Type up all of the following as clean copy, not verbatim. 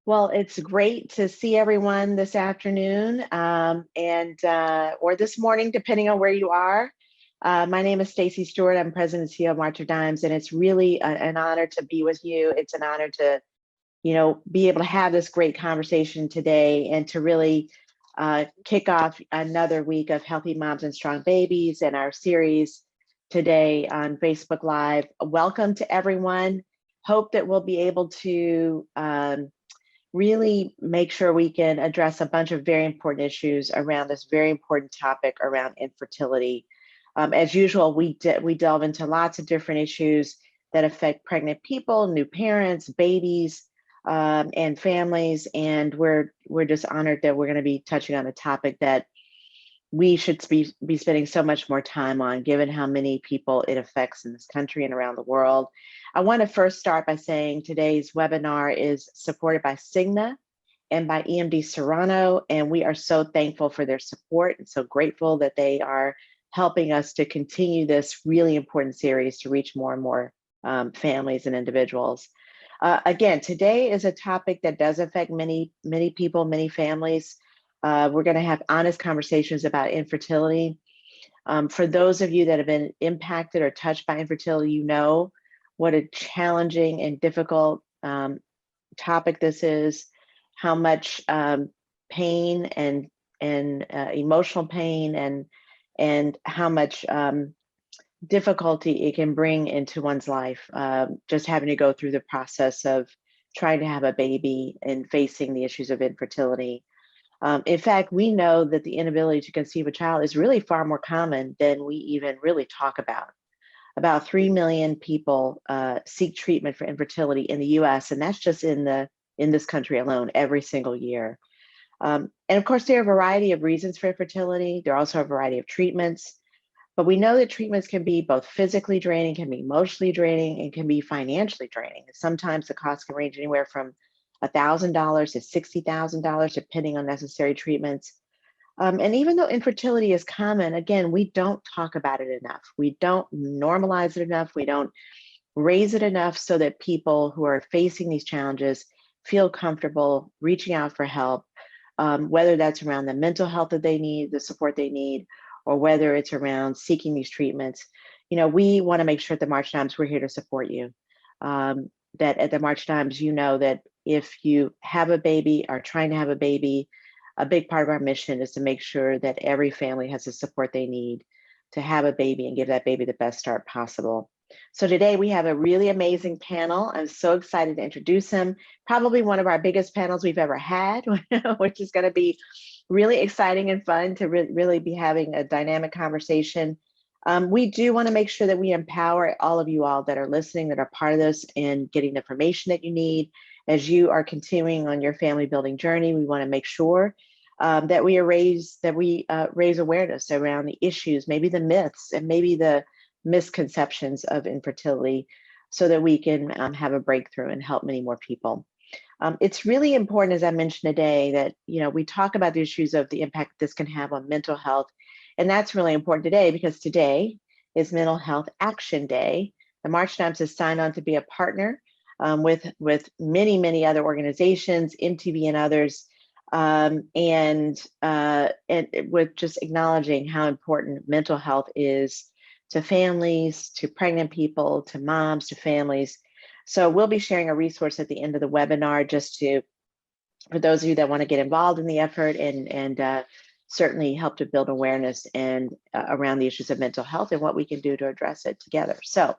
Well, it's great to see everyone this afternoon or this morning, depending on where you are. My name is Stacy Stewart. I'm President and CEO of March of Dimes, and it's really an honor to be with you. It's an honor to, be able to have this great conversation today and to really kick off another week of Healthy Moms and Strong Babies and our series today on Facebook Live. Welcome to everyone. Hope that we'll be able to really make sure we can address a bunch of very important issues around this very important topic around infertility. As usual, we delve into lots of different issues that affect pregnant people, new parents, babies, and families. And we're just honored that we're going to be touching on a topic that we should be spending so much more time on, given how many people it affects in this country and around the world. I want to first start by saying today's webinar is supported by Cigna and by EMD Serrano, and we are so thankful for their support and so grateful that they are helping us to continue this really important series to reach more and more families and individuals. Again, today is a topic that does affect many people, many families. We're going to have honest conversations about infertility. For those of you that have been impacted or touched by infertility, you know what a challenging and difficult topic this is, how much pain and emotional pain and how much difficulty it can bring into one's life, just having to go through the process of trying to have a baby and facing the issues of infertility. In fact, we know that the inability to conceive a child is really far more common than we even really talk about. About 3 million people seek treatment for infertility in the US, and that's just in this country alone every single year. And of course, there are a variety of reasons for infertility. There are also a variety of treatments, but we know that treatments can be both physically draining, can be emotionally draining, and can be financially draining. Sometimes the cost can range anywhere from $1,000 to $60,000, depending on necessary treatments. And even though infertility is common, again, we don't talk about it enough. We don't normalize it enough. We don't raise it enough so that people who are facing these challenges feel comfortable reaching out for help, whether that's around the mental health that they need, the support they need, or whether it's around seeking these treatments. We want to make sure at the March Dimes we're here to support you. That at the March Dimes, you know that if you have a baby or trying to have a baby, a big part of our mission is to make sure that every family has the support they need to have a baby and give that baby the best start possible. So today we have a really amazing panel. I'm so excited to introduce him. Probably one of our biggest panels we've ever had, which is going to be really exciting and fun to really be having a dynamic conversation. We do want to make sure that we empower all of you all that are listening, that are part of this, and getting the information that you need as you are continuing on your family building journey. We want to make sure that we raise awareness around the issues, maybe the myths and maybe the misconceptions of infertility, so that we can have a breakthrough and help many more people. It's really important, as I mentioned today, that we talk about the issues of the impact this can have on mental health. And that's really important today because today is Mental Health Action Day. The March Dimes has signed on to be a partner with many other organizations, MTV and others, and with just acknowledging how important mental health is to families, to pregnant people, to moms, to families. So we'll be sharing a resource at the end of the webinar for those of you that want to get involved in the effort and certainly help to build awareness and around the issues of mental health and what we can do to address it together. So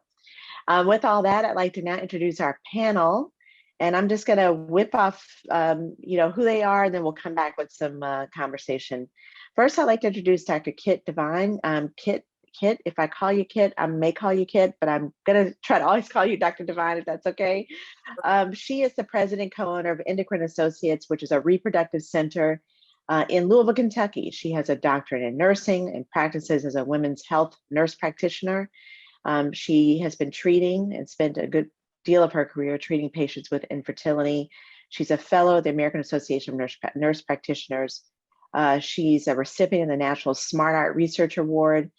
with all that, I'd like to now introduce our panel, and I'm just going to whip off who they are, and then we'll come back with some conversation. First, I'd like to introduce Dr. Kit Devine. Kit, if I call you Kit, I may call you Kit, but I'm going to try to always call you Dr. Devine, if that's okay. She is the president, co-owner of Endocrine Associates, which is a reproductive center in Louisville, Kentucky. She has a doctorate in nursing and practices as a women's health nurse practitioner. She has been treating and spent a good deal of her career treating patients with infertility. She's a fellow of the American Association of Nurse Practitioners. She's a recipient of the National Smart Art Research Award.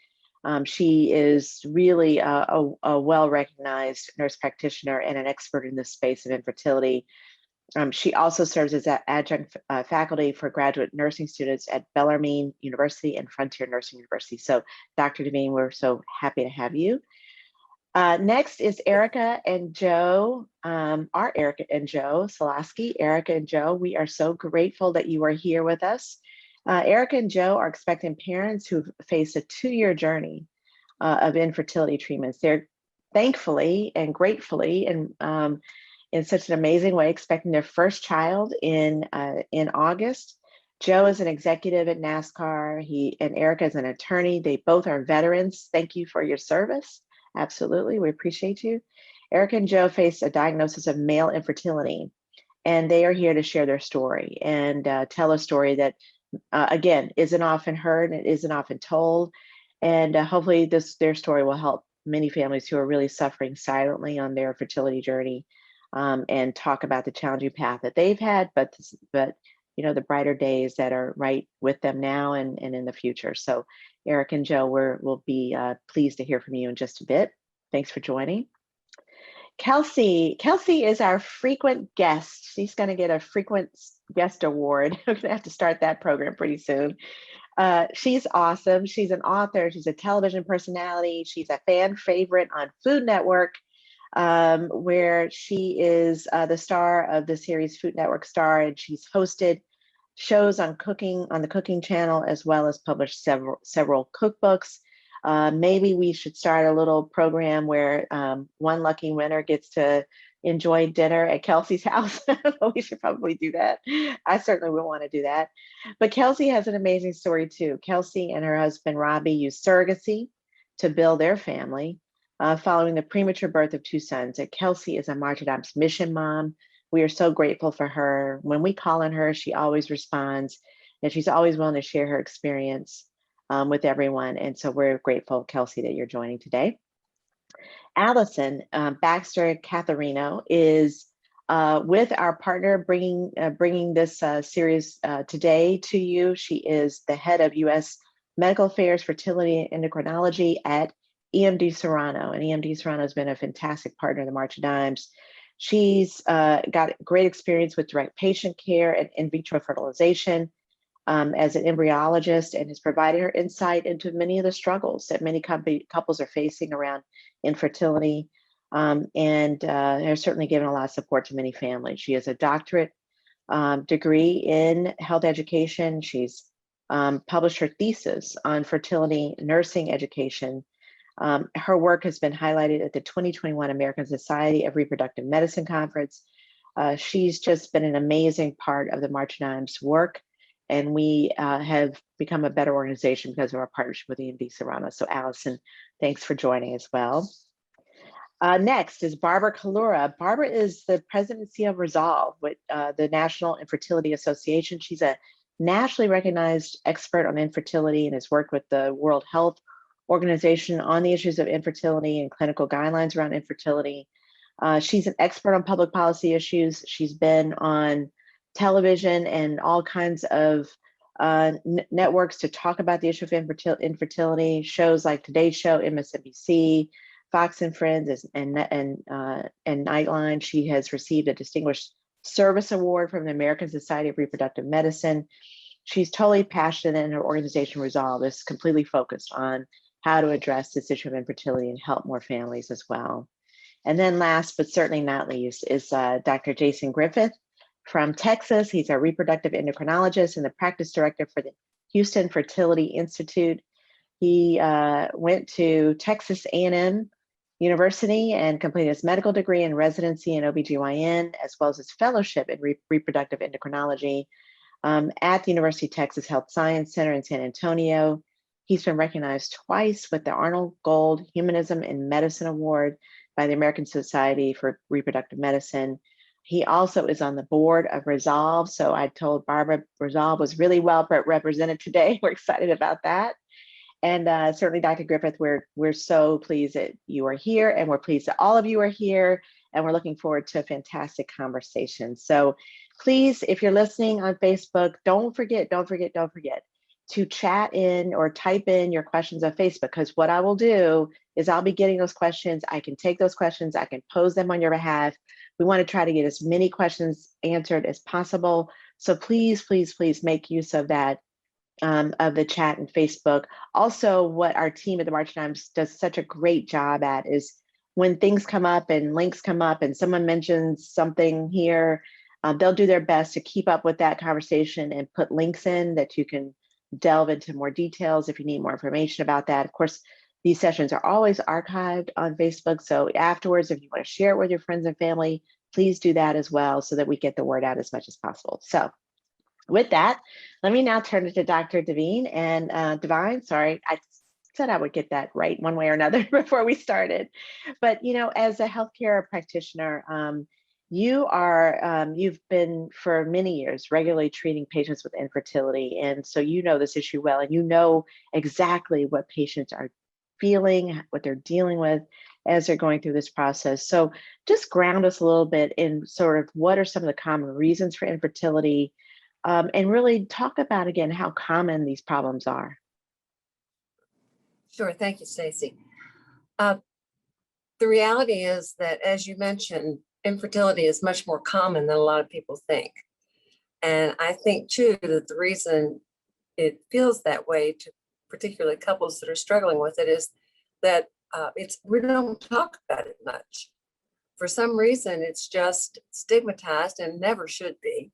She is really a well-recognized nurse practitioner and an expert in this space of infertility. She also serves as adjunct faculty for graduate nursing students at Bellarmine University and Frontier Nursing University. So, Dr. Devine, we're so happy to have you. Next is Erica and Joe, our Erica and Joe Solaski. Erica and Joe, we are so grateful that you are here with us. Erica and Joe are expectant parents who've faced a 2-year journey of infertility treatments. They're thankfully and gratefully and in such an amazing way expecting their first child in August. Joe is an executive at NASCAR. He and Erica is an attorney. They both are veterans. Thank you for your service. Absolutely, we appreciate you. Erica and Joe faced a diagnosis of male infertility, and they are here to share their story and tell a story that, again, isn't often heard and it isn't often told. And hopefully their story will help many families who are really suffering silently on their fertility journey, and talk about the challenging path that they've had, but the brighter days that are right with them now and in the future. So Eric and Joe, we'll be pleased to hear from you in just a bit. Thanks for joining. Kelsey is our frequent guest. She's going to get a frequent guest award. We're going to have to start that program pretty soon. She's awesome. She's an author. She's a television personality. She's a fan favorite on Food Network, where she is the star of the series Food Network Star, and she's hosted shows on the cooking channel, as well as published several cookbooks. Maybe we should start a little program where one lucky winner gets to enjoy dinner at Kelsey's house. We should probably do that. I certainly will want to do that. But Kelsey has an amazing story too. Kelsey and her husband Robbie used surrogacy to build their family following the premature birth of 2 sons. And Kelsey is a March Adams mission mom. We are so grateful for her. When we call on her, she always responds, and she's always willing to share her experience with everyone. And so we're grateful, Kelsey, that you're joining today. Allison, Baxter Catharino, is with our partner bringing this series today to you. She is the head of U.S. Medical Affairs, Fertility, and Endocrinology at EMD Serrano. And EMD Serrano has been a fantastic partner in the March of Dimes. She's got great experience with direct patient care and in vitro fertilization as an embryologist, and has provided her insight into many of the struggles that many couples are facing around infertility, and has certainly given a lot of support to many families. She has a doctorate degree in health education. She's published her thesis on fertility nursing education. Her work has been highlighted at the 2021 American Society of Reproductive Medicine Conference. She's just been an amazing part of the March of Dimes work, and we have become a better organization because of our partnership with EMD Serrano. So Allison, thanks for joining as well. Next is Barbara Calora. Barbara is the president and CEO of Resolve, with the National Infertility Association. She's a nationally recognized expert on infertility and has worked with the World Health Organization on the issues of infertility and clinical guidelines around infertility. She's an expert on public policy issues. She's been on television and all kinds of networks to talk about the issue of infertility. Shows like Today's Show, MSNBC, Fox and Friends, and Nightline. She has received a Distinguished Service Award from the American Society of Reproductive Medicine. She's totally passionate, and her organization Resolve is completely focused on how to address this issue of infertility and help more families as well. And then last, but certainly not least, is Dr. Jason Griffith from Texas. He's a reproductive endocrinologist and the practice director for the Houston Fertility Institute. He went to Texas A&M University and completed his medical degree and residency in OBGYN, as well as his fellowship in reproductive endocrinology at the University of Texas Health Science Center in San Antonio. He's been recognized twice with the Arnold Gold Humanism in Medicine Award by the American Society for Reproductive Medicine. He also is on the board of Resolve. So I told Barbara Resolve was really well represented today. We're excited about that. And certainly, Dr. Griffith, we're so pleased that you are here, and we're pleased that all of you are here, and we're looking forward to a fantastic conversation. So please, if you're listening on Facebook, don't forget to chat in or type in your questions on Facebook, because what I will do is I'll be getting those questions. I can take those questions, I can pose them on your behalf. We want to try to get as many questions answered as possible. So please, please, please make use of that, of the chat and Facebook. Also, what our team at the March Times does such a great job at is when things come up and links come up and someone mentions something here, they'll do their best to keep up with that conversation and put links in that you can delve into more details if you need more information about that. Of course, these sessions are always archived on Facebook. So afterwards, if you want to share it with your friends and family, please do that as well so that we get the word out as much as possible. So with that, let me now turn it to Dr. Devine and Divine. Sorry, I said I would get that right one way or another before we started. But, you know, as a healthcare practitioner, you've been for many years regularly treating patients with infertility. And so you know this issue well, and you know exactly what patients are feeling, what they're dealing with as they're going through this process. So just ground us a little bit in sort of what are some of the common reasons for infertility, and really talk about, again, how common these problems are. Sure. Thank you, Stacy. The reality is that, as you mentioned, infertility is much more common than a lot of people think. And I think, too, that the reason it feels that way to particularly couples that are struggling with it is that we don't talk about it much. For some reason, it's just stigmatized and never should be.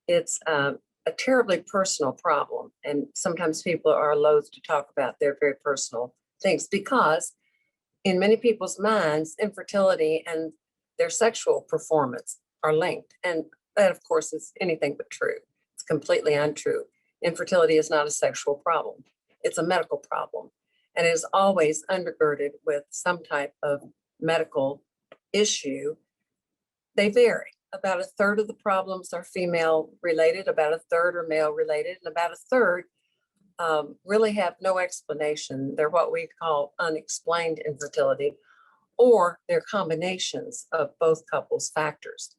It's a terribly personal problem. And sometimes people are loath to talk about their very personal things because in many people's minds, infertility and their sexual performance are linked. And that, of course, is anything but true. It's completely untrue. Infertility is not a sexual problem. It's a medical problem. And it is always undergirded with some type of medical issue. They vary. About a third of the problems are female related, about a third are male related, and about a third really have no explanation. They're what we call unexplained infertility, or they're combinations of both couples' factors.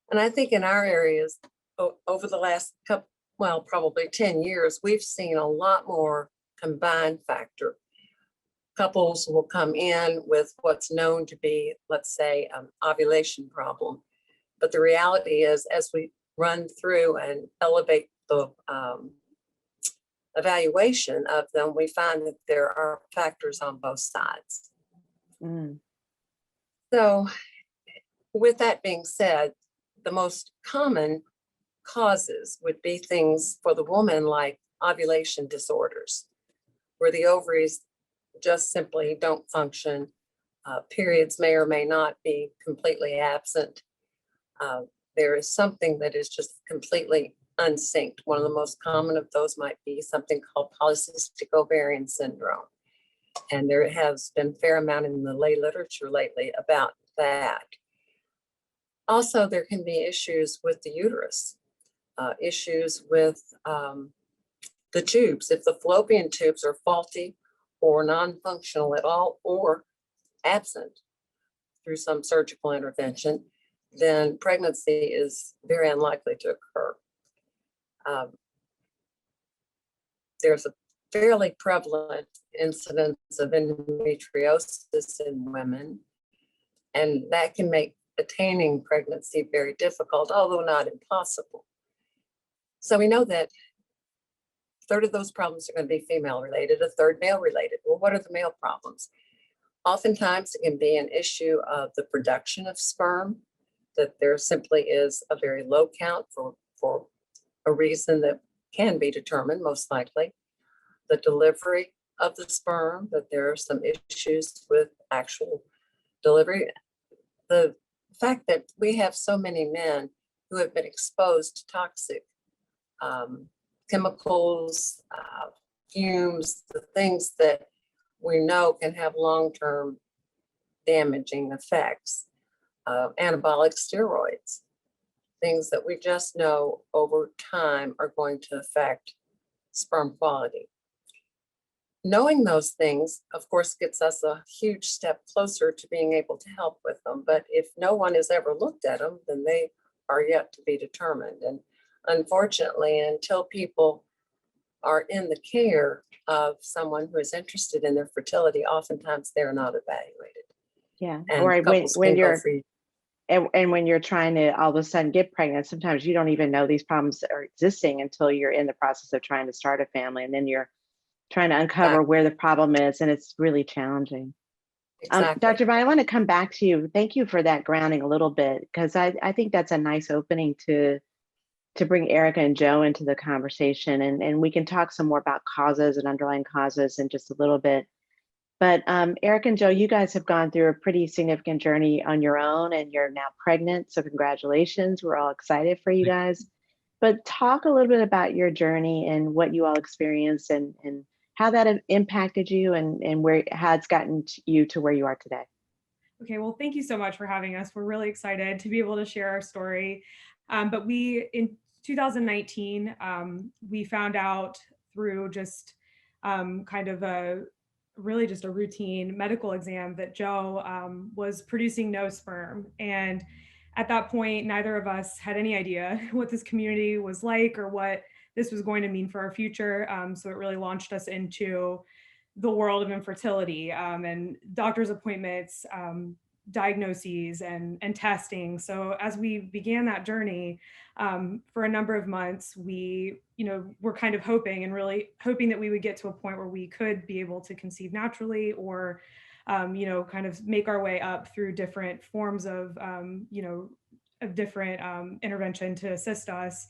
And I think in our areas, over the last couple, well, probably 10 years, we've seen a lot more combined factor. Couples will come in with what's known to be, let's say, an ovulation problem. But the reality is, as we run through and elevate the evaluation of them, we find that there are factors on both sides. Mm. So with that being said, the most common causes would be things for the woman like ovulation disorders, where the ovaries just simply don't function. Periods may or may not be completely absent. There is something that is just completely unsynced. One of the most common of those might be something called polycystic ovarian syndrome. And there has been a fair amount in the lay literature lately about that. Also, there can be issues with the uterus, issues with the tubes. If the fallopian tubes are faulty or non-functional at all or absent through some surgical intervention, then pregnancy is very unlikely to occur. There's a fairly prevalent incidence of endometriosis in women, and that can make attaining pregnancy very difficult, although not impossible. So we know that a third of those problems are going to be female related, a third male related. Well, what are the male problems? Oftentimes it can be an issue of the production of sperm, that there simply is a very low count for a reason that can be determined, most likely. The delivery of the sperm, that there are some issues with actual delivery. The fact that we have so many men who have been exposed to toxic chemicals, fumes, the things that we know can have long-term damaging effects. Anabolic steroids, things that we just know over time are going to affect sperm quality. Knowing those things, of course, gets us a huge step closer to being able to help with them. But if no one has ever looked at them, then they are yet to be determined. And unfortunately, until people are in the care of someone who is interested in their fertility, oftentimes they're not evaluated. Yeah. And Or couples when can go you're free. and when you're trying to all of a sudden get pregnant, sometimes you don't even know these problems are existing until you're in the process of trying to start a family, and then you're trying to uncover Exactly. where the problem is, and it's really challenging. Exactly. Dr. Vine, I want to come back to you. Thank you for that grounding a little bit, because I think that's a nice opening to bring Erica and Joe into the conversation, and we can talk some more about causes and underlying causes in just a little bit. But Eric and Joe, you guys have gone through a pretty significant journey on your own, and you're now pregnant. So congratulations. We're all excited for you guys. But talk a little bit about your journey and what you all experienced, and how that impacted you, and how it's gotten you to where you are today. Okay, well, thank you so much for having us. We're really excited to be able to share our story. But in 2019, we found out through just kind of really just a routine medical exam that Joe was producing no sperm. And at that point, neither of us had any idea what this community was like or what this was going to mean for our future. So it really launched us into the world of infertility, and doctor's appointments, diagnoses, and testing. So as we began that journey, for a number of months, we were kind of hoping that we would get to a point where we could be able to conceive naturally, or kind of make our way up through different forms of different intervention to assist us.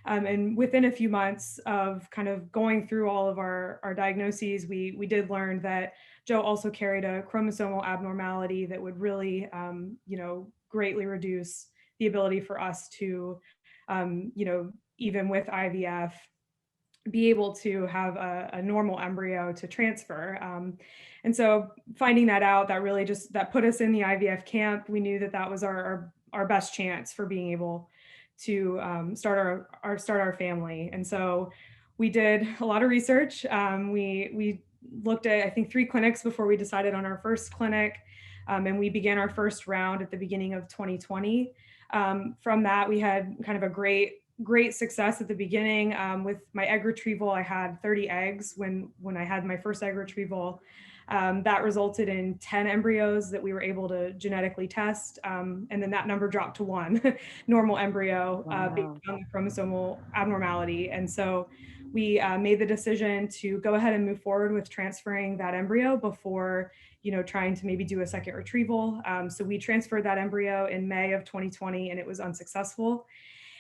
And within a few months of kind of going through all of our diagnoses, we did learn that Joe also carried a chromosomal abnormality that would really, greatly reduce the ability for us to, even with IVF, be able to have a normal embryo to transfer. And so finding that out, that put us in the IVF camp. We knew that was our best chance for being able to start our family. And so we did a lot of research. We looked at, I think, 3 clinics before we decided on our first clinic. And we began our first round at the beginning of 2020. From that, we had kind of a great success at the beginning. With my egg retrieval, I had 30 eggs when I had my first egg retrieval. That resulted in 10 embryos that we were able to genetically test. And then that number dropped to 1 normal embryo. Wow. Based on the chromosomal abnormality. And so we made the decision to go ahead and move forward with transferring that embryo before trying to maybe do a second retrieval. So we transferred that embryo in May of 2020, and it was unsuccessful.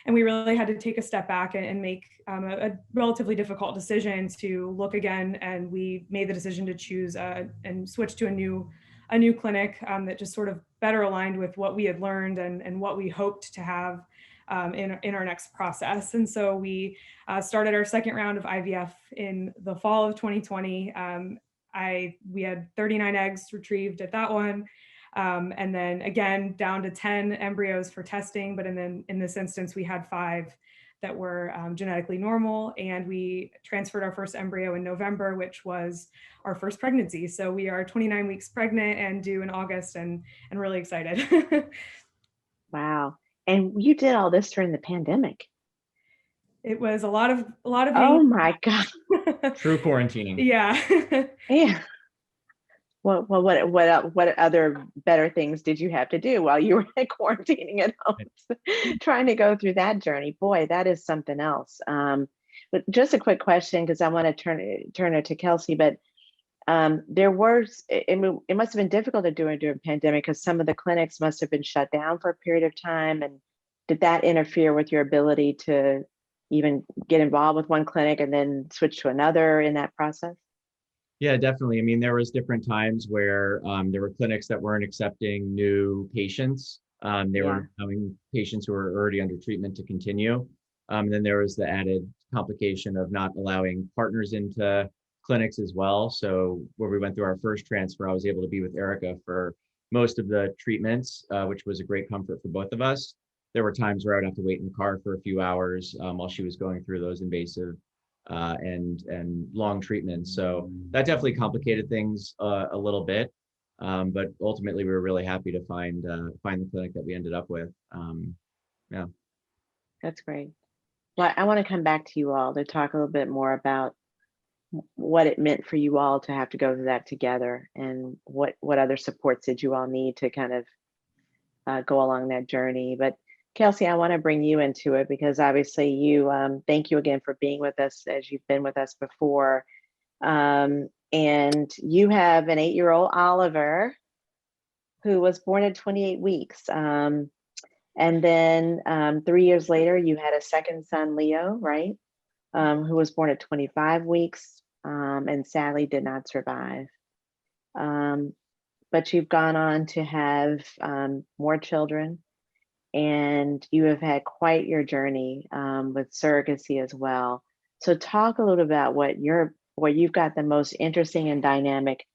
And we really had to take a step back and make a relatively difficult decision to look again. And we made the decision to choose and switch to a new clinic that just sort of better aligned with what we had learned and what we hoped to have in our next process. And so we started our second round of IVF in the fall of 2020. We had 39 eggs retrieved at that one. And then again, down to 10 embryos for testing. But in this instance, we had 5 that were genetically normal. And we transferred our first embryo in November, which was our first pregnancy. So we are 29 weeks pregnant and due in August, and really excited. Wow. And you did all this during the pandemic. It was a lot of Oh my God. True quarantining. Yeah. Yeah. Well, what other better things did you have to do while you were quarantining at home, trying to go through that journey? Boy, that is something else. But just a quick question, because I want to turn it to Kelsey. But it must have been difficult to do it during a pandemic, because some of the clinics must have been shut down for a period of time. And did that interfere with your ability to even get involved with one clinic and then switch to another in that process? Yeah, definitely. I mean, there was different times where there were clinics that weren't accepting new patients. They were allowing patients who were already under treatment to continue. Then there was the added complication of not allowing partners into clinics as well. So where we went through our first transfer, I was able to be with Erica for most of the treatments, which was a great comfort for both of us. There were times where I would have to wait in the car for a few hours while she was going through those invasive and long treatments. So that definitely complicated things a little bit. But ultimately, we were really happy to find the clinic that we ended up with. Yeah. That's great. Well, I want to come back to you all to talk a little bit more about what it meant for you all to have to go through that together, and what other supports did you all need to kind of go along that journey. But Kelsey, I want to bring you into it because obviously you, thank you again for being with us as you've been with us before. And you have an 8-year-old Oliver who was born at 28 weeks. And then 3 years later, you had a second son, Leo, right? Who was born at 25 weeks and sadly did not survive. But you've gone on to have more children, and you have had quite your journey with surrogacy as well. So talk a little about what you've got the most interesting and dynamic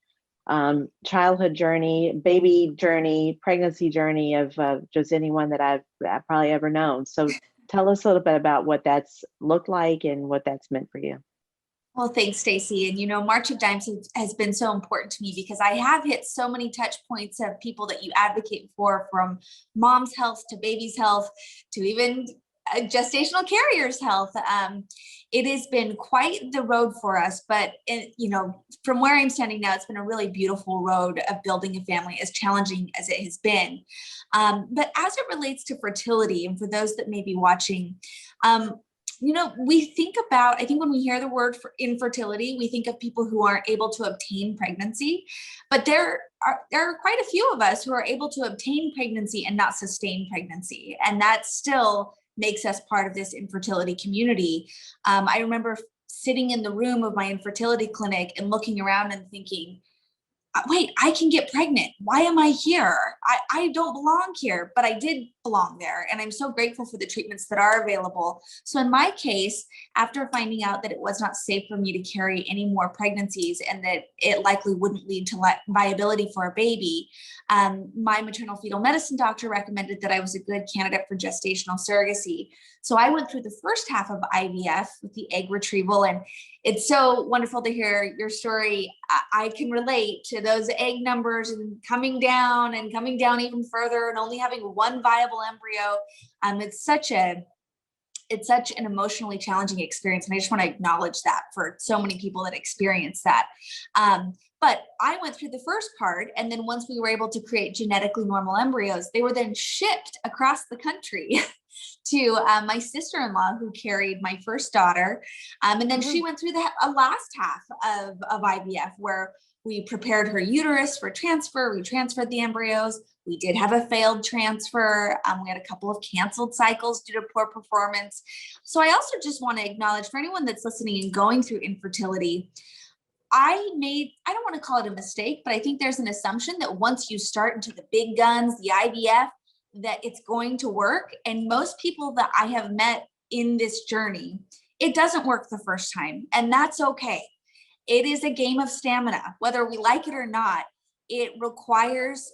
childhood journey, baby journey, pregnancy journey of just anyone that I've probably ever known. So tell us a little bit about what that's looked like and what that's meant for you. Well, thanks, Stacy. And March of Dimes has been so important to me because I have hit so many touch points of people that you advocate for, from mom's health to baby's health to even gestational carriers' health. It has been quite the road for us, but from where I'm standing now, it's been a really beautiful road of building a family, as challenging as it has been. But as it relates to fertility, and for those that may be watching, we think about, I think when we hear the word for infertility, we think of people who aren't able to obtain pregnancy, but there are quite a few of us who are able to obtain pregnancy and not sustain pregnancy. And that still makes us part of this infertility community. I remember sitting in the room of my infertility clinic and looking around and thinking, wait, I can get pregnant. Why am I here? I don't belong here, but I did belong there. And I'm so grateful for the treatments that are available. So in my case, after finding out that it was not safe for me to carry any more pregnancies and that it likely wouldn't lead to viability for a baby, my maternal fetal medicine doctor recommended that I was a good candidate for gestational surrogacy. So I went through the first half of IVF with the egg retrieval, and it's so wonderful to hear your story. I can relate to those egg numbers and coming down even further and only having one viable embryo. It's such an emotionally challenging experience. And I just want to acknowledge that for so many people that experience that. But I went through the first part. And then once we were able to create genetically normal embryos, they were then shipped across the country to my sister-in-law, who carried my first daughter. And then she went through the last half of IVF, where we prepared her uterus for transfer. We transferred the embryos. We did have a failed transfer. We had a couple of canceled cycles due to poor performance. So I also just want to acknowledge, for anyone that's listening and going through infertility, I don't want to call it a mistake, but I think there's an assumption that once you start into the big guns, the IVF, that it's going to work. And most people that I have met in this journey, it doesn't work the first time, and that's okay. It is a game of stamina, whether we like it or not. It requires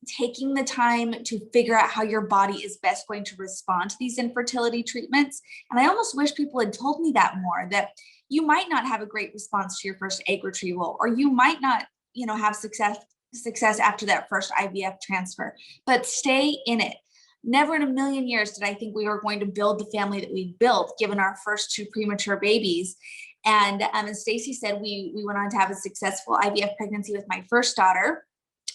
taking the time to figure out how your body is best going to respond to these infertility treatments. And I almost wish people had told me that more, that you might not have a great response to your first egg retrieval, or you might not, have success after that first IVF transfer, but stay in it. Never in a million years did I think we were going to build the family that we built, given our first 2 premature babies. And as Stacy said, we went on to have a successful IVF pregnancy with my first daughter.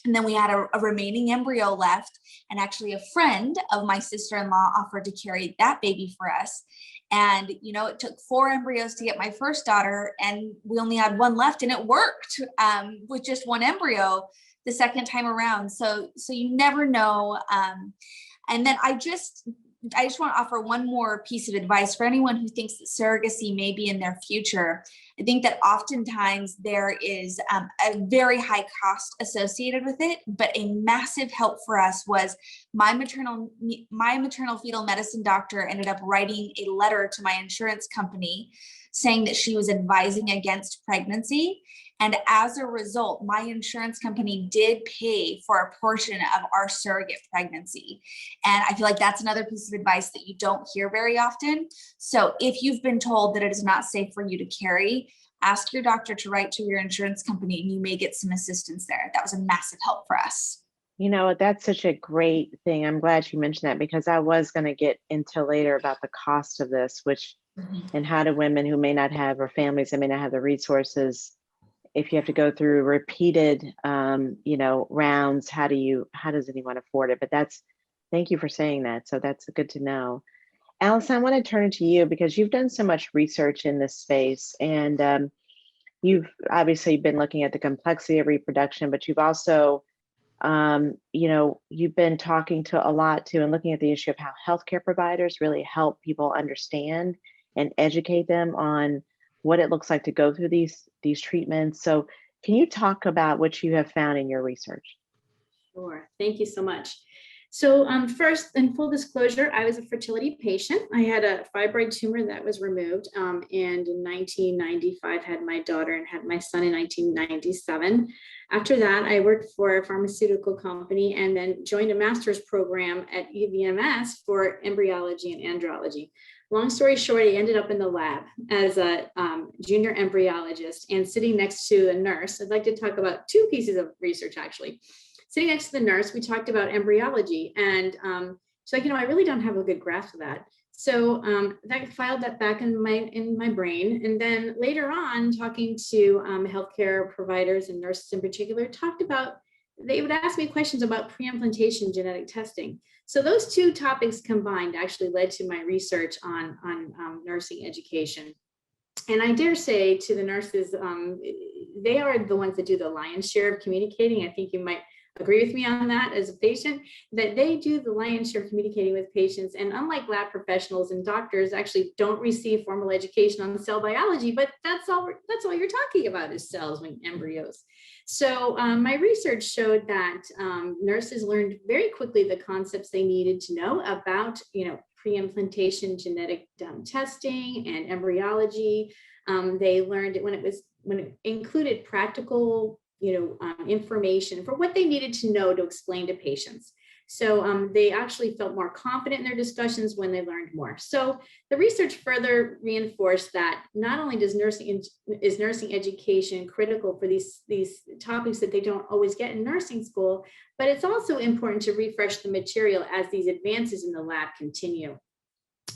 And then we had a remaining embryo left. And actually a friend of my sister-in-law offered to carry that baby for us. And, it took 4 embryos to get my first daughter, and we only had 1 left, and it worked with just 1 embryo the second time around. So you never know. And then I just want to offer one more piece of advice for anyone who thinks that surrogacy may be in their future. I think that oftentimes there is a very high cost associated with it, but a massive help for us was my maternal fetal medicine doctor ended up writing a letter to my insurance company saying that she was advising against pregnancy. And as a result, my insurance company did pay for a portion of our surrogate pregnancy. And I feel like that's another piece of advice that you don't hear very often. So if you've been told that it is not safe for you to carry, ask your doctor to write to your insurance company, and you may get some assistance there. That was a massive help for us. That's such a great thing. I'm glad you mentioned that, because I was going to get into later about the cost of this, which and how do women who may not have, or families that may not have the resources, if you have to go through repeated, rounds, how does anyone afford it? But that's Thank you for saying that. So that's good to know. Allison, I want to turn to you because you've done so much research in this space, and you've obviously been looking at the complexity of reproduction, but you've also, you've been talking to a lot too and looking at the issue of how healthcare providers really help people understand and educate them on what it looks like to go through these treatments. So can you talk about what you have found in your research? Sure. Thank you so much. So first, in full disclosure, I was a fertility patient. I had a fibroid tumor that was removed, and in 1995 had my daughter and had my son in 1997. After that, I worked for a pharmaceutical company and then joined a master's program at UVMS for embryology and andrology. Long story short, I ended up in the lab as a junior embryologist and sitting next to a nurse. I'd like to talk about two pieces of research, actually. Sitting next to the nurse, we talked about embryology, and she's like, I really don't have a good grasp of that. So I filed that back in my brain. And then later on, talking to healthcare providers and nurses in particular, talked about, they would ask me questions about pre-implantation genetic testing. So those two topics combined actually led to my research on nursing education. And I dare say to the nurses, they are the ones that do the lion's share of communicating. I think you might agree with me on that as a patient, that they do the lion's share of communicating with patients. And unlike lab professionals and doctors actually don't receive formal education on cell biology, but that's all you're talking about is cells when embryos. So my research showed that nurses learned very quickly the concepts they needed to know about, pre-implantation genetic testing and embryology. They learned it when it included practical information for what they needed to know to explain to patients. So they actually felt more confident in their discussions when they learned more. So the research further reinforced that not only is nursing education critical for these topics that they don't always get in nursing school, but it's also important to refresh the material as these advances in the lab continue.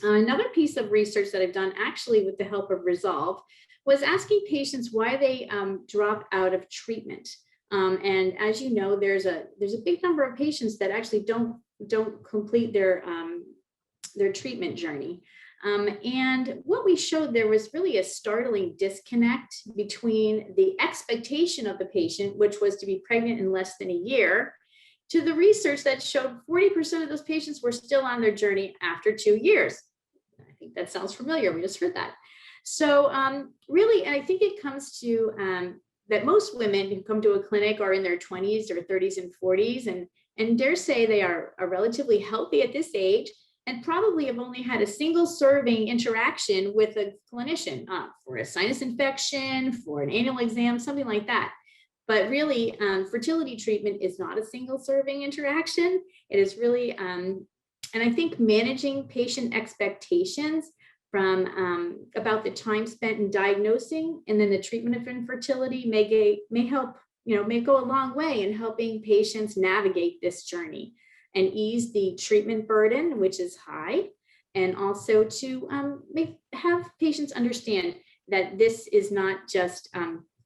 Another piece of research that I've done actually with the help of Resolve was asking patients why they drop out of treatment. And as you know, there's a big number of patients that actually don't complete their treatment journey. And what we showed, there was really a startling disconnect between the expectation of the patient, which was to be pregnant in less than a year, to the research that showed 40% of those patients were still on their journey after 2 years. I think that sounds familiar. We just heard that. So really, and I think it comes to that most women who come to a clinic are in their 20s or 30s and 40s, and dare say they are relatively healthy at this age and probably have only had a single serving interaction with a clinician for a sinus infection, for an annual exam, something like that. But really, fertility treatment is not a single serving interaction. It is really, and I think managing patient expectations from about the time spent in diagnosing and then the treatment of infertility may help, may go a long way in helping patients navigate this journey and ease the treatment burden, which is high, and also to have patients understand that this is not just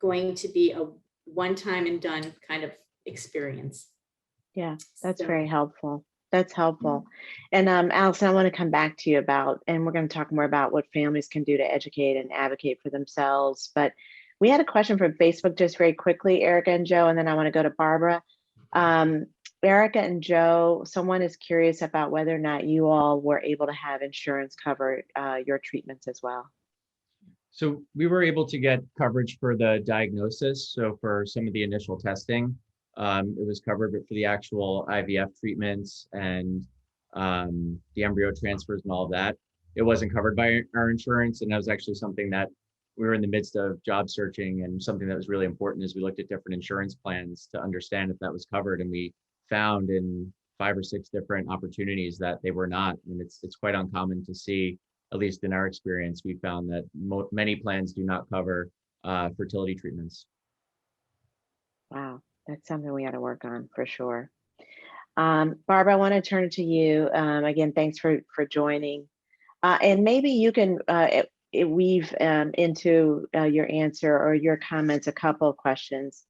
going to be a one-time and done kind of experience. Yeah, that's very helpful. That's helpful. And Allison, I want to come back to you about, and we're going to talk more about what families can do to educate and advocate for themselves. But we had a question from Facebook just very quickly, Erica and Joe, and then I want to go to Barbara. Erica and Joe, someone is curious about whether or not you all were able to have insurance cover your treatments as well. So we were able to get coverage for the diagnosis. So for some of the initial testing, it was covered, but for the actual IVF treatments and the embryo transfers and all of that, it wasn't covered by our insurance. And that was actually something that we were in the midst of job searching, and something that was really important as we looked at different insurance plans to understand if that was covered. And we found in 5 or 6 different opportunities that they were not. And it's quite uncommon to see, at least in our experience, we found that many plans do not cover fertility treatments. Wow, that's something we got to work on for sure. Barbara, I want to turn it to you. Again, thanks for joining. And maybe you can weave into your answer or your comments a couple of questions.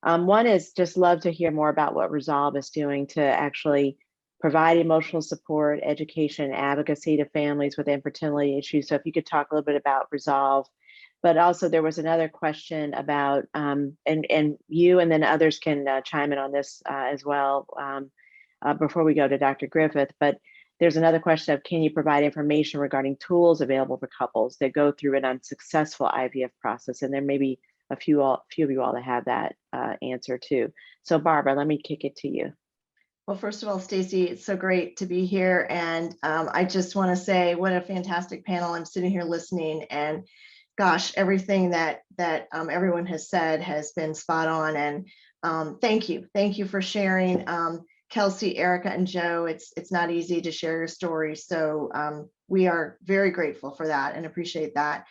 One is just love to hear more about what Resolve is doing to actually provide emotional support, education, and advocacy to families with infertility issues. So if you could talk a little bit about Resolve. But also there was another question about, and you and then others can chime in on this as well before we go to Dr. Griffith. But there's another question of, can you provide information regarding tools available for couples that go through an unsuccessful IVF process? And there may be a few of you all that have that answer too. So Barbara, let me kick it to you. Well, first of all, Stacy, it's so great to be here. And I just want to say what a fantastic panel. I'm sitting here listening, and gosh, everything that everyone has said has been spot on. And thank you for sharing. Kelsey, Erica, and Joe, it's not easy to share your story. So we are very grateful for that and appreciate that.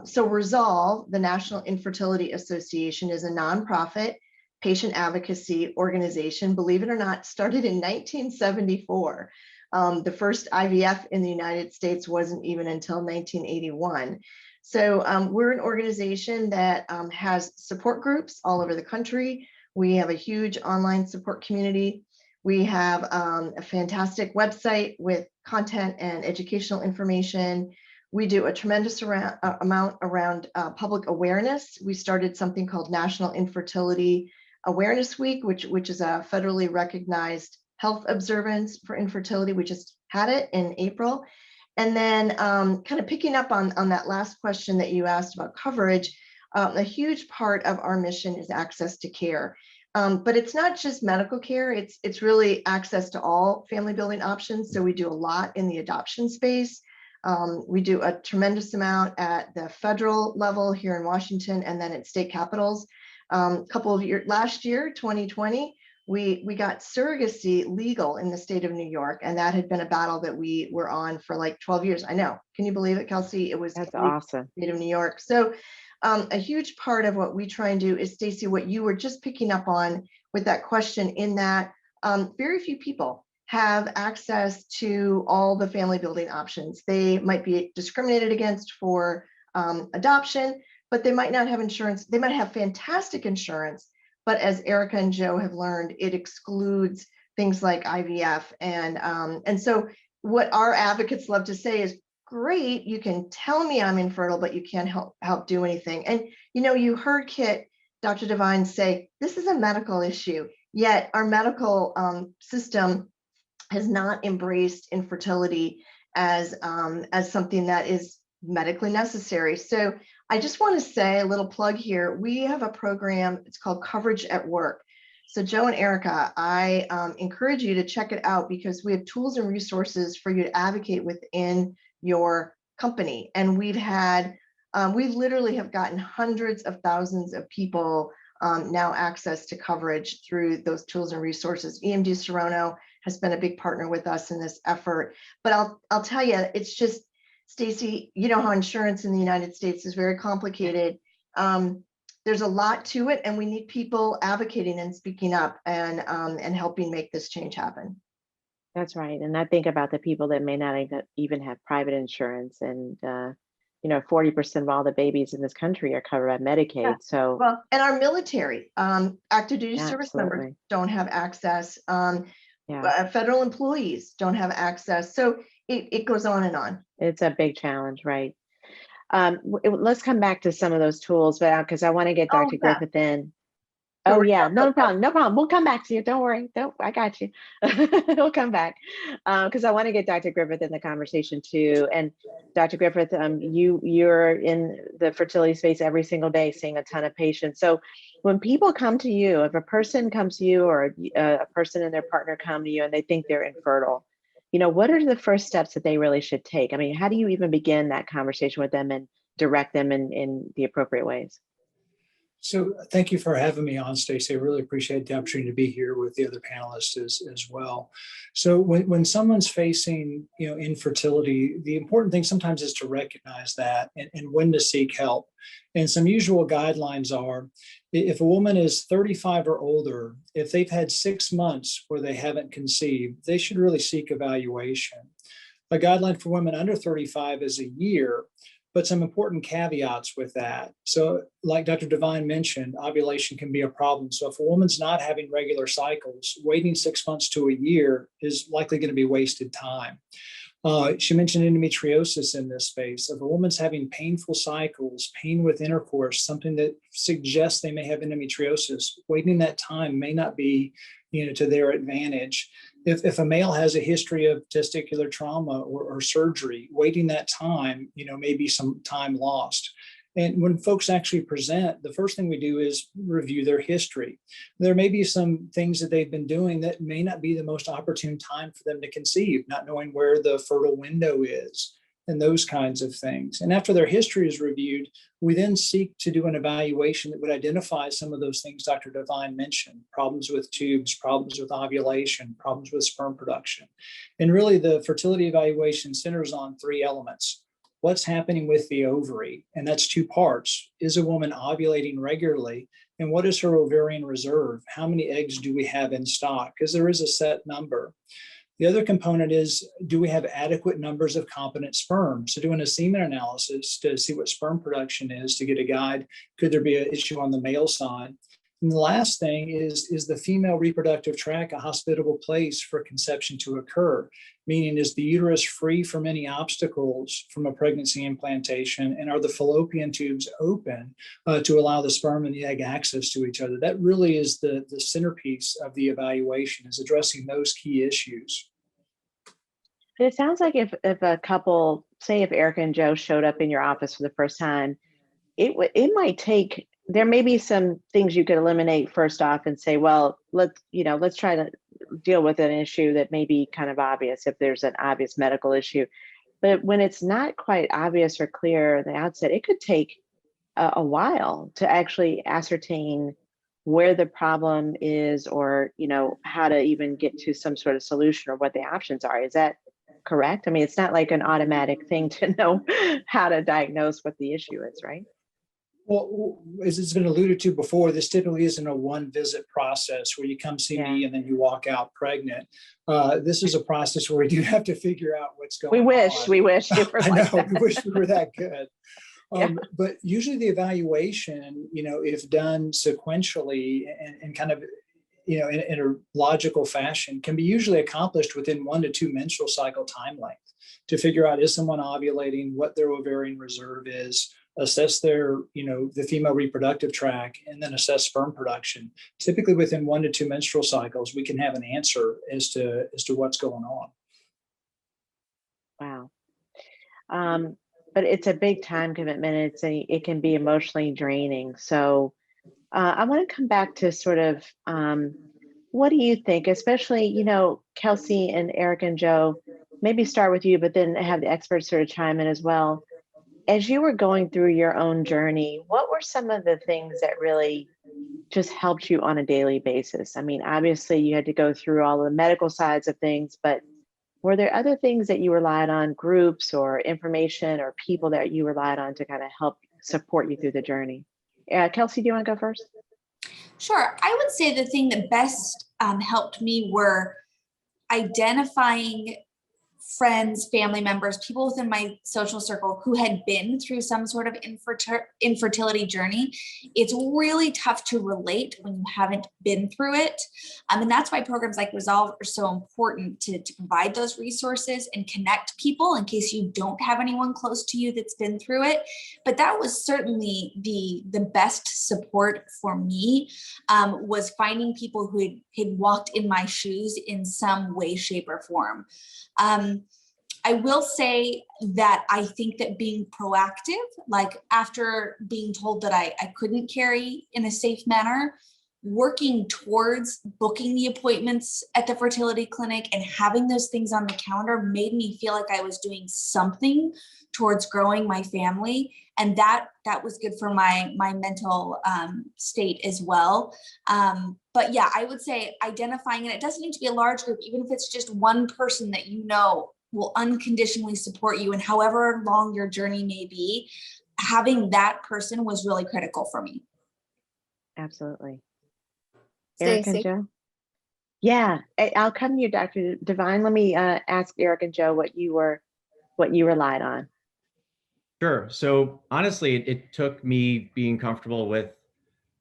So Resolve, the National Infertility Association, is a nonprofit patient advocacy organization, believe it or not, started in 1974. The first IVF in the United States wasn't even until 1981. So we're an organization that has support groups all over the country. We have a huge online support community. We have a fantastic website with content and educational information. We do a tremendous amount around public awareness. We started something called National Infertility Awareness Week, which is a federally recognized health observance for infertility. We just had it in April. And then kind of picking up on that last question that you asked about coverage, a huge part of our mission is access to care. But it's not just medical care, it's really access to all family building options. So we do a lot in the adoption space. We do a tremendous amount at the federal level here in Washington and then at state capitals. Last year, 2020, we got surrogacy legal in the state of New York, and that had been a battle that we were on for like 12 years. I know. Can you believe it, Kelsey? It was That's awesome. State of New York. So a huge part of what we try and do is, Stacy, what you were just picking up on with that question, in that very few people have access to all the family building options. They might be discriminated against for adoption, but they might not have insurance. They might have fantastic insurance, but as Erica and Joe have learned, it excludes things like IVF. And so what our advocates love to say is, great, you can tell me I'm infertile, but you can't help do anything. And you heard Dr. Devine say, this is a medical issue, yet our medical system has not embraced infertility as something that is medically necessary. So I just want to say a little plug here. We have a program, it's called Coverage at Work. So Joe and Erica, I encourage you to check it out, because we have tools and resources for you to advocate within your company. And we literally have gotten hundreds of thousands of people now access to coverage through those tools and resources. EMD Serrano has been a big partner with us in this effort. But I'll tell you, it's just, Stacy, you know how insurance in the United States is very complicated. There's a lot to it, and we need people advocating and speaking up and helping make this change happen. That's right. And I think about the people that may not even have private insurance, and 40% of all the babies in this country are covered by Medicaid. Yeah. So well, and our military active duty service members don't have access. Federal employees don't have access. So it goes on and on. It's a big challenge, right? Let's come back to some of those tools, but because I want to get Dr. Griffith in. Oh yeah, no problem. We'll come back to you. Don't worry. I got you. We'll come back because I want to get Dr. Griffith in the conversation too. And Dr. Griffith, you're in the fertility space every single day, seeing a ton of patients. So when people come to you, if a person comes to you, or a person and their partner come to you and they think they're infertile, what are the first steps that they really should take? I mean, how do you even begin that conversation with them and direct them in the appropriate ways? So thank you for having me on, Stacey. I really appreciate the opportunity to be here with the other panelists as well. So when someone's facing infertility, the important thing sometimes is to recognize that and when to seek help. And some usual guidelines are, if a woman is 35 or older, if they've had 6 months where they haven't conceived, they should really seek evaluation. A guideline for women under 35 is a year. but some important caveats with that. So like Dr. Devine mentioned, ovulation can be a problem. So if a woman's not having regular cycles, waiting 6 months to a year is likely going to be wasted time. She mentioned endometriosis in this space. If a woman's having painful cycles, pain with intercourse, something that suggests they may have endometriosis, waiting that time may not be, to their advantage. If a male has a history of testicular trauma or surgery, waiting that time, may be some time lost. And when folks actually present, the first thing we do is review their history. There may be some things that they've been doing that may not be the most opportune time for them to conceive, not knowing where the fertile window is and those kinds of things. And after their history is reviewed, we then seek to do an evaluation that would identify some of those things Dr. Devine mentioned: problems with tubes, problems with ovulation, problems with sperm production. And really the fertility evaluation centers on 3 elements. What's happening with the ovary? And that's 2 parts. Is a woman ovulating regularly? And what is her ovarian reserve? How many eggs do we have in stock? Because there is a set number. The other component is, do we have adequate numbers of competent sperm? So doing a semen analysis to see what sperm production is to get a guide. Could there be an issue on the male side? And the last thing is the female reproductive tract a hospitable place for conception to occur? Meaning, is the uterus free from any obstacles from a pregnancy implantation? And are the fallopian tubes open to allow the sperm and the egg access to each other? That really is the centerpiece of the evaluation, is addressing those key issues. It sounds like if a couple, say if Erica and Joe showed up in your office for the first time, it might take, there may be some things you could eliminate first off and say, well, let's try to deal with an issue that may be kind of obvious if there's an obvious medical issue. But when it's not quite obvious or clear at the outset, it could take a while to actually ascertain where the problem is, or how to even get to some sort of solution or what the options are. Is that correct? I mean, it's not like an automatic thing to know how to diagnose what the issue is, right? Well, as it's been alluded to before, this typically isn't a one-visit process where you come see me and then you walk out pregnant. This is a process where we do have to figure out what's going on. We wish you were I like know, that. we wish we were that good. Yeah. But usually the evaluation, if done sequentially and kind of, in a logical fashion, can be usually accomplished within 1 to 2 menstrual cycle time length to figure out, is someone ovulating, what their ovarian reserve is, assess their, the female reproductive tract, and then assess sperm production. Typically within 1 to 2 menstrual cycles, we can have an answer as to what's going on. Wow. But it's a big time commitment. It can be emotionally draining. So I want to come back to sort of, what do you think, especially, Kelsey and Eric and Joe, maybe start with you, but then have the experts sort of chime in as well. As you were going through your own journey, what were some of the things that really just helped you on a daily basis? I mean, obviously you had to go through all the medical sides of things, but were there other things that you relied on, groups or information or people that you relied on to kind of help support you through the journey? Kelsey, do you want to go first? Sure. I would say the thing that best helped me were identifying friends, family members, people within my social circle who had been through some sort of infertility journey. It's really tough to relate when you haven't been through it. And that's why programs like Resolve are so important to provide those resources and connect people in case you don't have anyone close to you that's been through it. But that was certainly the best support for me, was finding people who had walked in my shoes in some way, shape, or form. I will say that I think that being proactive, like after being told that I couldn't carry in a safe manner, working towards booking the appointments at the fertility clinic and having those things on the calendar made me feel like I was doing something towards growing my family. And that was good for my mental state as well. But yeah, I would say identifying, and it doesn't need to be a large group, even if it's just one person that will unconditionally support you, and however long your journey may be, having that person was really critical for me. Absolutely. Eric and Stacey? Joe? Yeah, I'll come to you, Dr. Devine. Let me ask Eric and Joe what you relied on. Sure. So honestly, it took me being comfortable with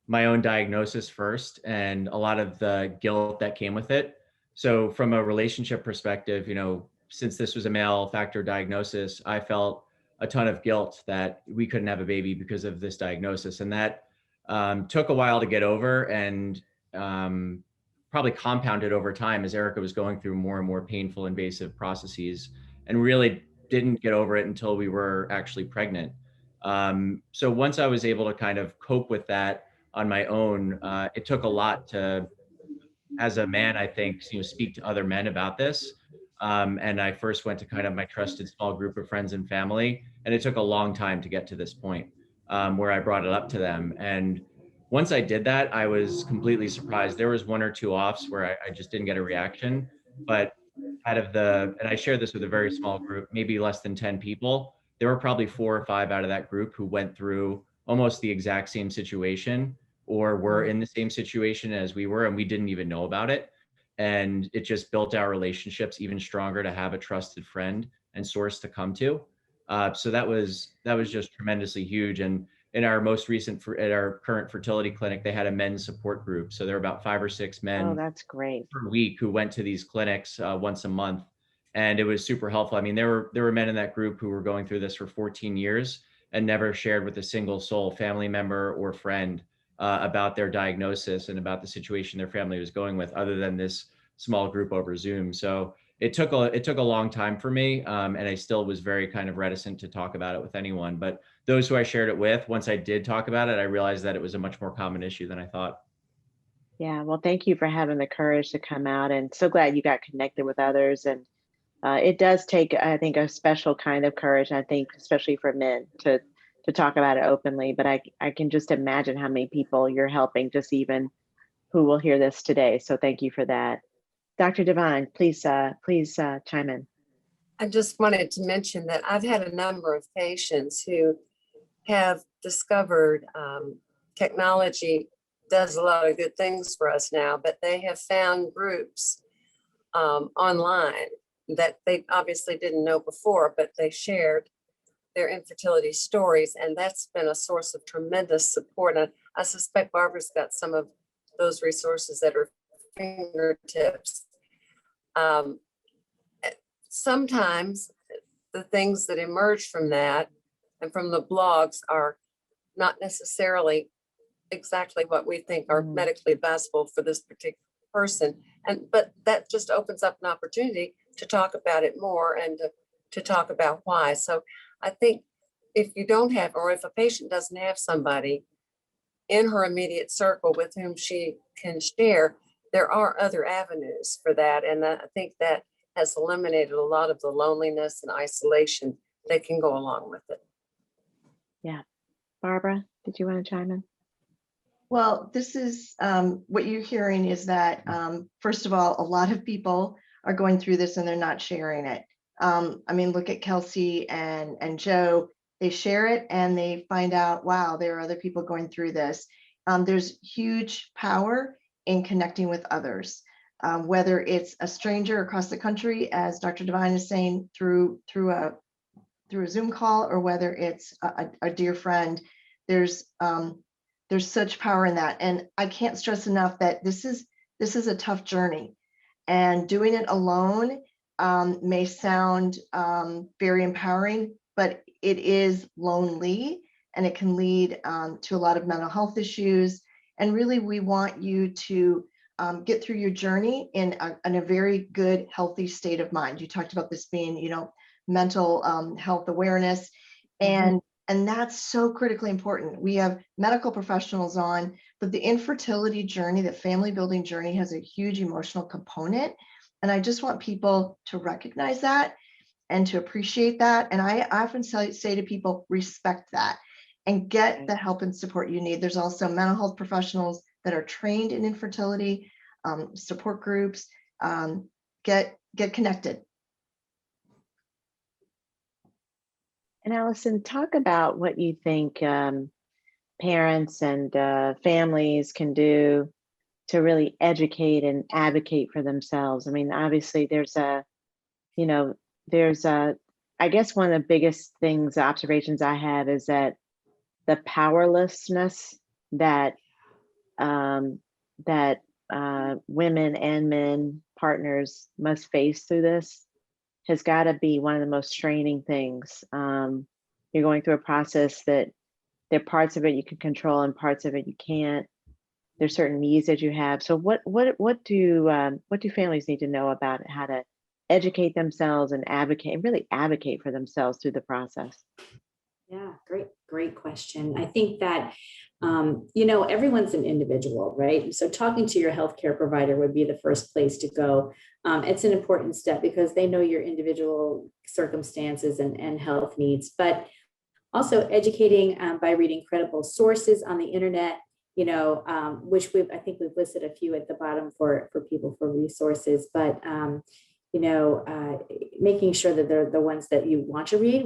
my own diagnosis first and a lot of the guilt that came with it. So from a relationship perspective, since this was a male factor diagnosis, I felt a ton of guilt that we couldn't have a baby because of this diagnosis. And that took a while to get over, and probably compounded over time as Erica was going through more and more painful, invasive processes, and really didn't get over it until we were actually pregnant. So once I was able to kind of cope with that on my own, it took a lot to, as a man, I think, speak to other men about this. And I first went to kind of my trusted small group of friends and family, and it took a long time to get to this point where I brought it up to them. And once I did that, I was completely surprised. There was one or two offs where I just didn't get a reaction, but and I shared this with a very small group, maybe less than 10 people, there were probably 4 or 5 out of that group who went through almost the exact same situation or were in the same situation as we were, and we didn't even know about it. And it just built our relationships even stronger to have a trusted friend and source to come to. So that was just tremendously huge. And in our most recent, at our current fertility clinic, they had a men's support group. So there were about 5 or 6 men Oh, that's great. per week who went to these clinics once a month, and it was super helpful. I mean, there were men in that group who were going through this for 14 years and never shared with a single soul, family member or friend, about their diagnosis and about the situation their family was going with, other than this small group over Zoom. So it took a long time for me, and I still was very kind of reticent to talk about it with anyone. But those who I shared it with, once I did talk about it, I realized that it was a much more common issue than I thought. Yeah, well, thank you for having the courage to come out, and so glad you got connected with others. And it does take, I think, a special kind of courage. I think, especially for men, to talk about it openly. But I can just imagine how many people you're helping, just even who will hear this today. So thank you for that, Dr. Devine. Please chime in. I just wanted to mention that I've had a number of patients who have discovered technology does a lot of good things for us now, but they have found groups online that they obviously didn't know before, but they shared their infertility stories, and that's been a source of tremendous support. And I suspect Barbara's got some of those resources at her fingertips. Sometimes the things that emerge from that and from the blogs are not necessarily exactly what we think are medically advisable for this particular person. But that just opens up an opportunity to talk about it more and to talk about why. So I think if you don't have, or if a patient doesn't have somebody in her immediate circle with whom she can share, there are other avenues for that. And I think that has eliminated a lot of the loneliness and isolation that can go along with it. Yeah. Barbara, did you want to chime in? Well, this is what you're hearing is that, first of all, a lot of people are going through this and they're not sharing it. I mean, look at Kelsey and Joe. They share it and they find out, wow, there are other people going through this. There's huge power in connecting with others, whether it's a stranger across the country, as Dr. Devine is saying, through a Zoom call, or whether it's a dear friend. There's such power in that. And I can't stress enough that this is a tough journey, and doing it alone may sound very empowering, but it is lonely, and it can lead to a lot of mental health issues. And really, we want you to get through your journey in a very good, healthy state of mind. You talked about this being, mental health awareness, and that's so critically important. We have medical professionals on, but the infertility journey, the family building journey, has a huge emotional component. And I just want people to recognize that and to appreciate that. And I often say to people, respect that and get the help and support you need. There's also mental health professionals that are trained in infertility, support groups. Get connected. And Allison, talk about what you think parents and families can do to really educate and advocate for themselves. I mean, obviously there's a I guess one of the biggest things, observations I have is that the powerlessness that women and men partners must face through this has got to be one of the most straining things. You're going through a process that there are parts of it you can control and parts of it you can't. There's certain needs that you have. So what do families need to know about how to educate themselves and really advocate for themselves through the process? Yeah, great question. I think that, everyone's an individual, right? So talking to your healthcare provider would be the first place to go. It's an important step because they know your individual circumstances and health needs, but also educating by reading credible sources on the internet, which I think we've listed a few at the bottom for people for resources, but making sure that they're the ones that you want to read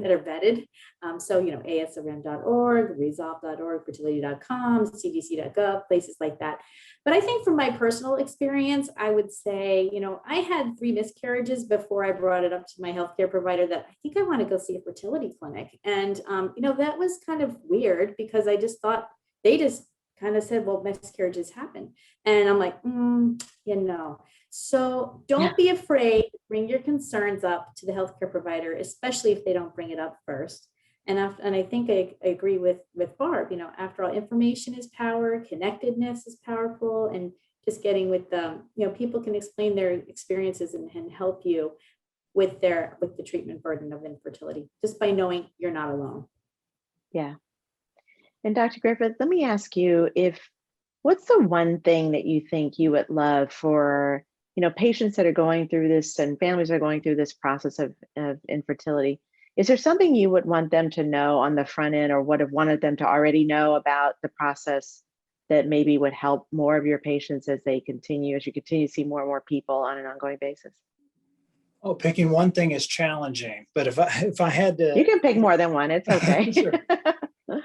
that are vetted. ASRM.org, resolve.org, fertility.com, cdc.gov, places like that. But I think from my personal experience, I would say, I had 3 miscarriages before I brought it up to my healthcare provider that I think I want to go see a fertility clinic. And, that was kind of weird because I just thought they just kind of said, well, miscarriages happen. And I'm like, So don't be afraid to bring your concerns up to the healthcare provider, especially if they don't bring it up first. And I think I agree with Barb, after all, information is power, connectedness is powerful, and just getting with them, people can explain their experiences and help you with the treatment burden of infertility, just by knowing you're not alone. Yeah. And Dr. Griffith, let me ask you, what's the one thing that you think you would love for, patients that are going through this and families that are going through this process of infertility? Is there something you would want them to know on the front end, or would have wanted them to already know about the process that maybe would help more of your patients as you continue to see more and more people on an ongoing basis? Oh, picking one thing is challenging, but if I had to, you can pick more than one. It's okay.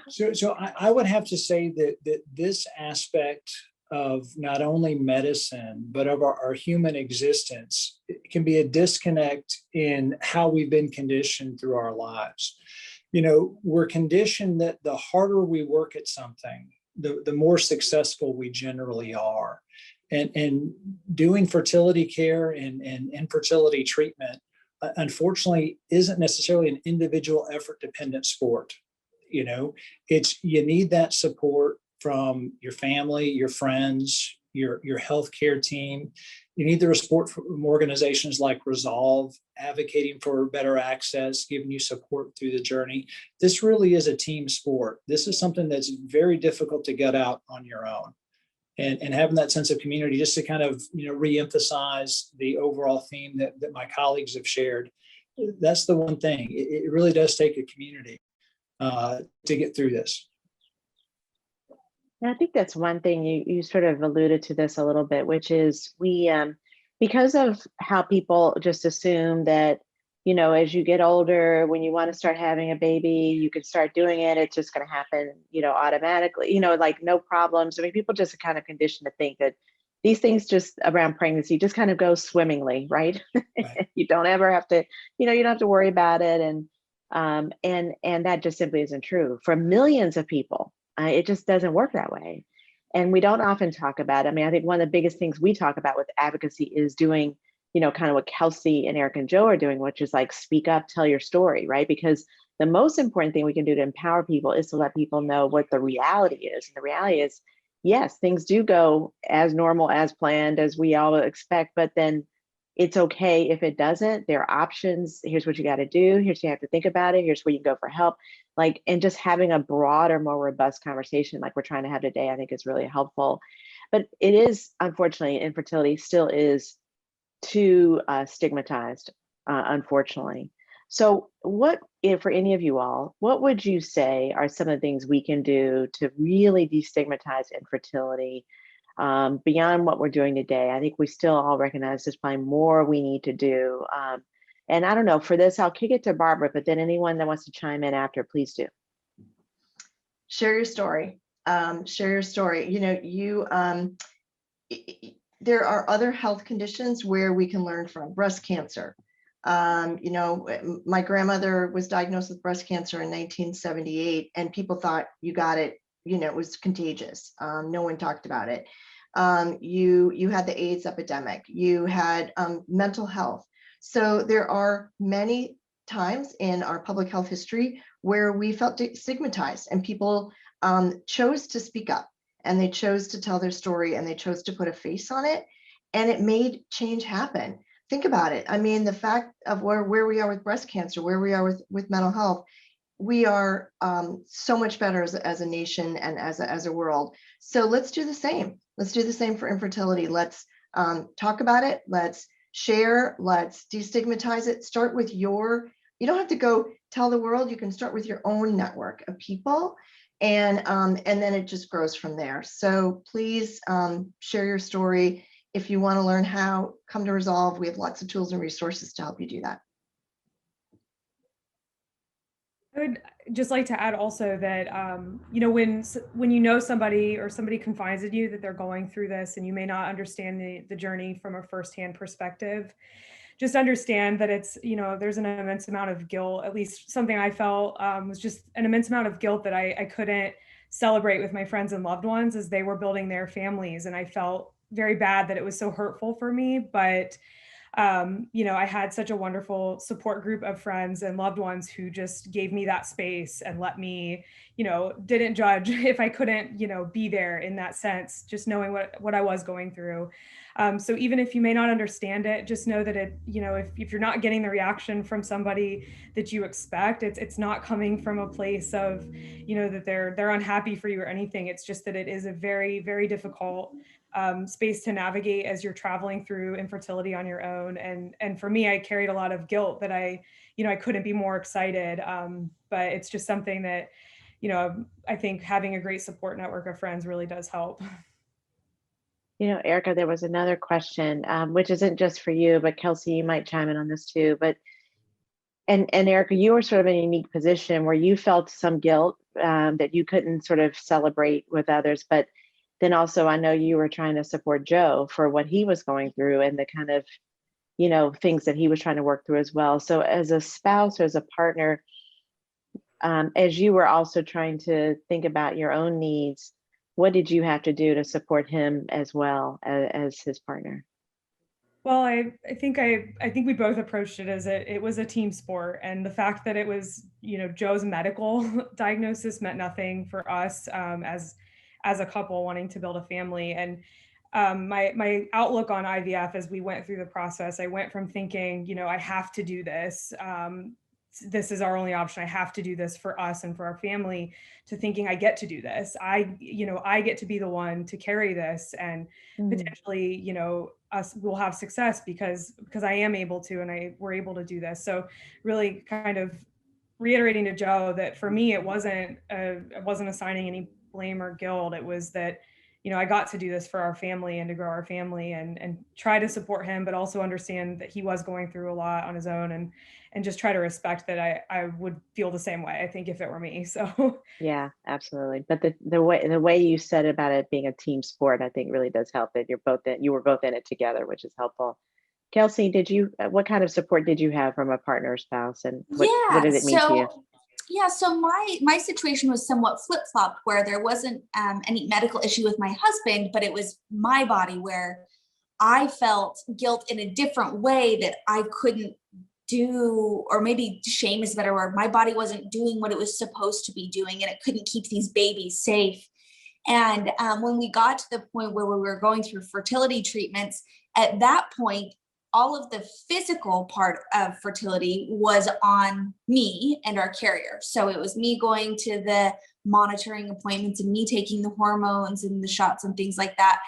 Sure. So I would have to say that this aspect of not only medicine, but of our human existence, it can be a disconnect in how we've been conditioned through our lives. We're conditioned that the harder we work at something, the more successful we generally are. And doing fertility care and infertility treatment, unfortunately, isn't necessarily an individual effort dependent sport. You need that support from your family, your friends, your healthcare team. You need the support from organizations like Resolve, advocating for better access, giving you support through the journey. This really is a team sport. This is something that's very difficult to get out on your own. And having that sense of community, just to kind of, reemphasize the overall theme that my colleagues have shared. That's the one thing. It really does take a community to get through this. And I think that's one thing you sort of alluded to this a little bit, which is we, because of how people just assume that, as you get older, when you want to start having a baby, you can start doing it. It's just going to happen, automatically, like no problems. I mean, people just kind of conditioned to think that these things just around pregnancy just kind of go swimmingly, right? Right. You don't ever have to, you don't have to worry about it. And that just simply isn't true for millions of people. It just doesn't work that way. And we don't often talk about it. I mean, I think one of the biggest things we talk about with advocacy is doing, kind of what Kelsey and Eric and Joe are doing, which is like, speak up, tell your story, right? Because the most important thing we can do to empower people is to let people know what the reality is. And the reality is, yes, things do go as normal, as planned, as we all expect, but then it's okay if it doesn't. There are options. Here's what you got to do. Here's what you have to think about it. Here's where you can go for help. And just having a broader, more robust conversation like we're trying to have today, I think is really helpful. But it is, unfortunately, infertility still is too stigmatized, unfortunately. So for any of you all, what would you say are some of the things we can do to really destigmatize infertility? Beyond what we're doing today, I think we still all recognize there's probably more we need to do. And I don't know, for this, I'll kick it to Barbara, but then anyone that wants to chime in after, please do. Share your story. Share your story. There are other health conditions where we can learn from. Breast cancer, My grandmother was diagnosed with breast cancer in 1978, and people thought you got it, it was contagious. No one talked about it. You had the AIDS epidemic, you had mental health. So there are many times in our public health history where we felt stigmatized, and people chose to speak up, and they chose to tell their story, and they chose to put a face on it, and it made change happen. Think about it. I mean, the fact of where we are with breast cancer, where we are with mental health, we are so much better as a nation and as a world. So let's do the same. Let's do the same for infertility. Let's talk about it. Let's share. Let's destigmatize it. Start with you don't have to go tell the world. You can start with your own network of people, and then it just grows from there. So please share your story. If you want to learn how, come to Resolve. We have lots of tools and resources to help you do that. I would just like to add also that, when you know somebody or somebody confides in you that they're going through this and you may not understand the journey from a firsthand perspective, just understand that it's, there's an immense amount of guilt. At least something I felt was just an immense amount of guilt that I couldn't celebrate with my friends and loved ones as they were building their families. And I felt very bad that it was so hurtful for me. But I had such a wonderful support group of friends and loved ones who just gave me that space and let me, didn't judge if I couldn't, be there in that sense, just knowing what I was going through. So even if you may not understand it, just know that if you're not getting the reaction from somebody that you expect, it's not coming from a place of, that they're unhappy for you or anything. It's just that it is a very, very difficult space to navigate as you're traveling through infertility on your own. And for me, I carried a lot of guilt that I couldn't be more excited. But it's just something that, I think having a great support network of friends really does help. Erica, there was another question, which isn't just for you, but Kelsey, you might chime in on this too. And Erica, you were sort of in a unique position where you felt some guilt that you couldn't sort of celebrate with others, but then also I know you were trying to support Joe for what he was going through and the kind of, things that he was trying to work through as well. So as a spouse or as a partner, as you were also trying to think about your own needs, what did you have to do to support him as well as his partner? Well, I think we both approached it as it was a team sport, and the fact that it was, Joe's medical diagnosis meant nothing for us as a couple wanting to build a family. And my outlook on IVF as we went through the process, I went from thinking, I have to do this. This is our only option. I have to do this for us and for our family, to thinking I get to do this. I get to be the one to carry this, and potentially, us will have success because I am able to, and we're able to do this. So really kind of reiterating to Joe that for me, it wasn't assigning any blame or guilt. It was that, I got to do this for our family and to grow our family and try to support him, but also understand that he was going through a lot on his own, and just try to respect that I would feel the same way, I think, if it were me. So yeah, absolutely. But the way you said about it being a team sport, I think really does help, that you were both in it together, which is helpful. Kelsey, what kind of support did you have from a partner or spouse, and what did it mean to you? Yeah, so my situation was somewhat flip-flopped, where there wasn't any medical issue with my husband, but it was my body where I felt guilt in a different way that I couldn't do, or maybe shame is a better word. My body wasn't doing what it was supposed to be doing, and it couldn't keep these babies safe. And when we got to the point where we were going through fertility treatments, at that point, all of the physical part of fertility was on me and our carrier. So it was me going to the monitoring appointments and me taking the hormones and the shots and things like that.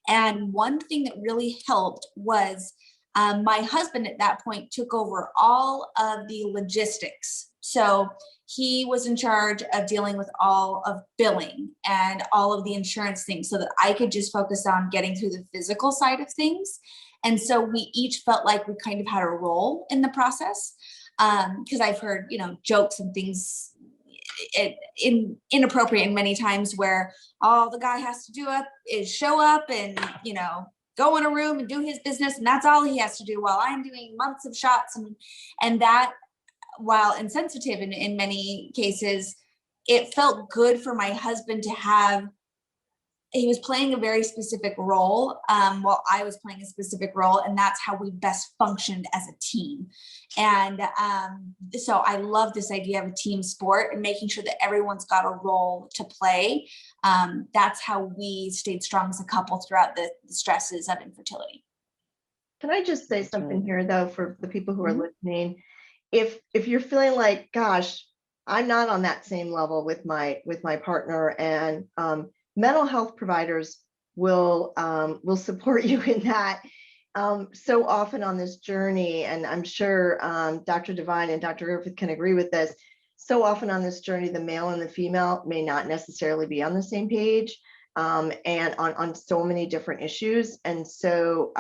And one thing that really helped was my husband at that point took over all of the logistics. So he was in charge of dealing with all of billing and all of the insurance things, so that I could just focus on getting through the physical side of things. And so we each felt like we kind of had a role in the process, because I've heard, jokes and things inappropriate many times where all the guy has to do is show up and, go in a room and do his business, and that's all he has to do, while I'm doing months of shots. And that, while insensitive in many cases, it felt good for my husband to have. He was playing a very specific role while I was playing a specific role, and that's how we best functioned as a team. And so I love this idea of a team sport and making sure that everyone's got a role to play. That's how we stayed strong as a couple throughout the stresses of infertility. Can I just say something here, though, for the people who are listening? If you're feeling like, gosh, I'm not on that same level with my partner, and mental health providers will support you in that. So often on this journey, and I'm sure Dr. Devine and Dr. Griffith can agree with this, so often on this journey, the male and the female may not necessarily be on the same page, and on so many different issues. And so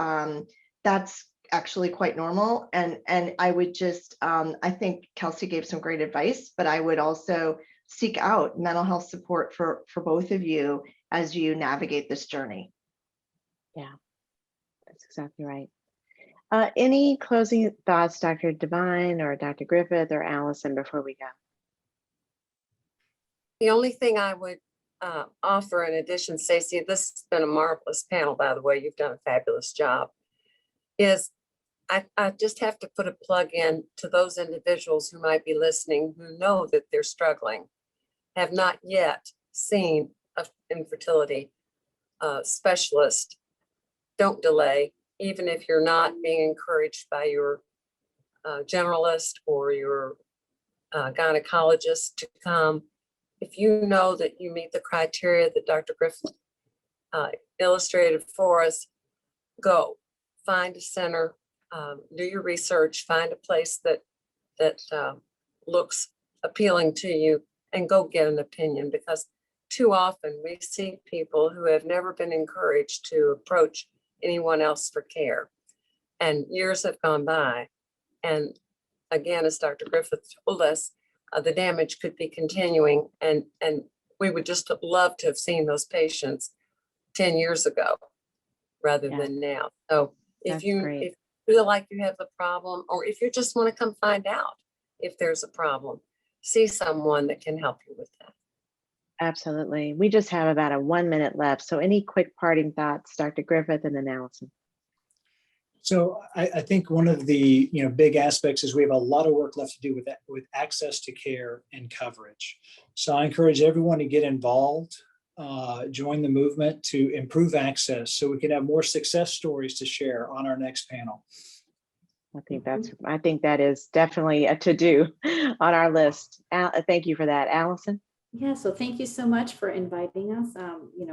that's actually quite normal. And I would just, I think Kelsey gave some great advice, but I would also seek out mental health support for both of you as you navigate this journey. Yeah, that's exactly right. Any closing thoughts, Dr. Devine or Dr. Griffith or Allison, before we go? The only thing I would offer in addition, Stacey, this has been a marvelous panel, by the way, you've done a fabulous job, is I just have to put a plug in to those individuals who might be listening, who know that they're struggling, have not yet seen an infertility specialist. Don't delay, even if you're not being encouraged by your generalist or your gynecologist to come. If you know that you meet the criteria that Dr. Griffith illustrated for us, go find a center, do your research, find a place that looks appealing to you, and go get an opinion, because too often we see people who have never been encouraged to approach anyone else for care. And years have gone by. And again, as Dr. Griffith told us, the damage could be continuing. And we would just love to have seen those patients 10 years ago rather than now. So if you feel like you have a problem, or if you just want to come find out if there's a problem, see someone that can help you with that. Absolutely. We just have about a 1 minute left. So any quick parting thoughts, Dr. Griffith and then Allison? So I think one of the big aspects is we have a lot of work left to do with access to care and coverage. So I encourage everyone to get involved, join the movement to improve access so we can have more success stories to share on our next panel. I think that is definitely a to-do on our list. Thank you for that. Allison? Yeah, so thank you so much for inviting us.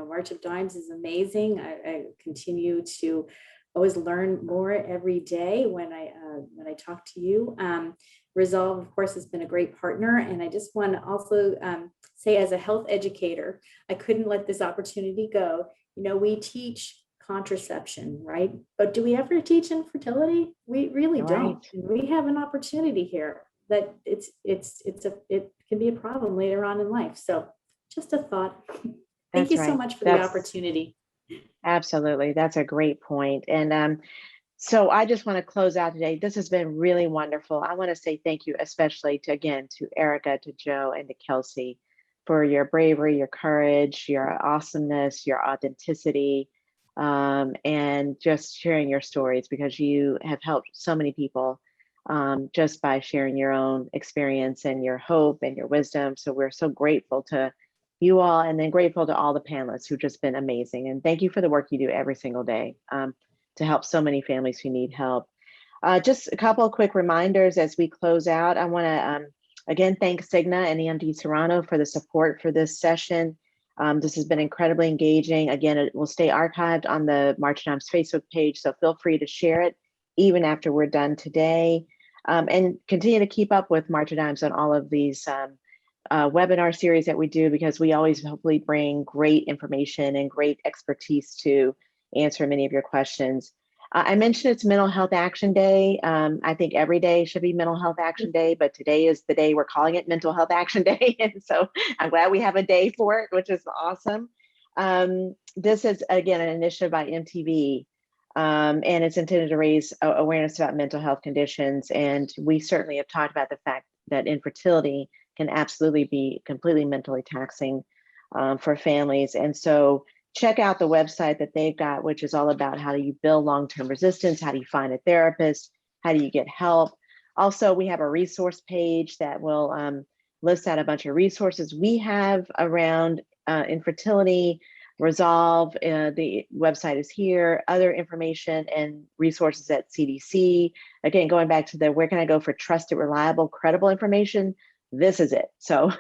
March of Dimes is amazing. I continue to always learn more every day when I talk to you. Resolve, of course, has been a great partner. And I just want to also say, as a health educator, I couldn't let this opportunity go. We teach contraception, right? But do we ever teach infertility? We really don't. And we have an opportunity here that it can be a problem later on in life. So just a thought. Thank you so much for the opportunity. Absolutely. That's a great point. And so I just want to close out today. This has been really wonderful. I want to say thank you, especially to Erica, to Joe, and to Kelsey for your bravery, your courage, your awesomeness, your authenticity, and just sharing your stories, because you have helped so many people just by sharing your own experience and your hope and your wisdom. So we're so grateful to you all, and then grateful to all the panelists who've just been amazing. And thank you for the work you do every single day to help so many families who need help. Just a couple of quick reminders as we close out. I want to again thank Cigna and EMD Toronto for the support for this session. This has been incredibly engaging. Again, it will stay archived on the March of Dimes Facebook page, so feel free to share it even after we're done today. And continue to keep up with March of Dimes on all of these webinar series that we do, because we always hopefully bring great information and great expertise to answer many of your questions. I mentioned it's Mental Health Action Day. I think every day should be Mental Health Action Day, but today is the day we're calling it Mental Health Action Day. And so I'm glad we have a day for it, which is awesome. This is, again, an initiative by MTV And it's intended to raise awareness about mental health conditions. And we certainly have talked about the fact that infertility can absolutely be completely mentally taxing for families. And so check out the website that they've got, which is all about how do you build long-term resistance, how do you find a therapist, how do you get help. Also, we have a resource page that will list out a bunch of resources we have around infertility. Resolve, the website is here, other information and resources at CDC. Again, going back to the where can I go for trusted, reliable, credible information? This is it. So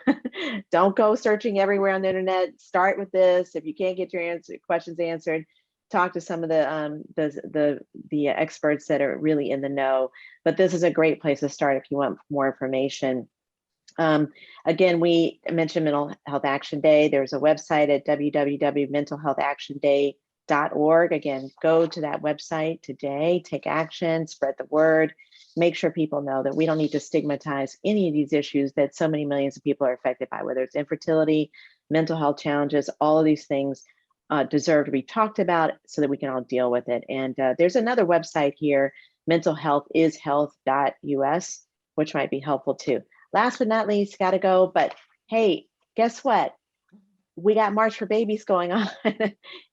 don't go searching everywhere on the internet. Start with this. If you can't get your questions answered, talk to some of the experts that are really in the know. But this is a great place to start if you want more information. Again, we mentioned Mental Health Action Day. There's a website at www.mentalhealthactionday.org. Again, go to that website today, take action, spread the word, make sure people know that we don't need to stigmatize any of these issues that so many millions of people are affected by, whether it's infertility, mental health challenges, all of these things deserve to be talked about so that we can all deal with it. And there's another website here, mentalhealthishealth.us, which might be helpful too. Last but not least, gotta go. But hey, guess what? We got March for Babies going on.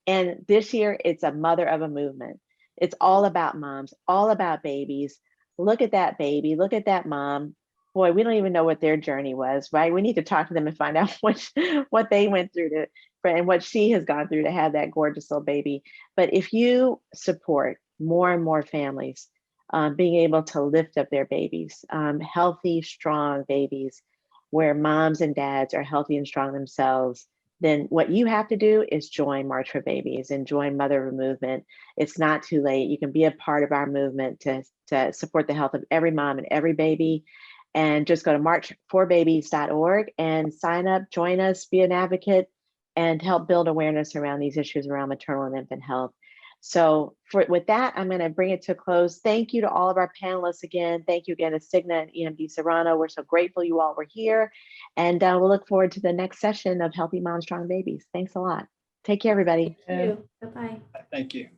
And this year it's a mother of a movement. It's all about moms, all about babies. Look at that baby, look at that mom. Boy, we don't even know what their journey was, right? We need to talk to them and find out what they went through and what she has gone through to have that gorgeous little baby. But if you support more and more families being able to lift up their babies, healthy, strong babies, where moms and dads are healthy and strong themselves, then what you have to do is join March for Babies and join Mother of a Movement. It's not too late. You can be a part of our movement to support the health of every mom and every baby. And just go to marchforbabies.org and sign up, join us, be an advocate, and help build awareness around these issues around maternal and infant health. So with that, I'm going to bring it to a close. Thank you to all of our panelists again. Thank you again to Cigna and EMD Serrano. We're so grateful you all were here. And we'll look forward to the next session of Healthy Moms, Strong Babies. Thanks a lot. Take care, everybody. Thank you. Bye-bye. Thank you.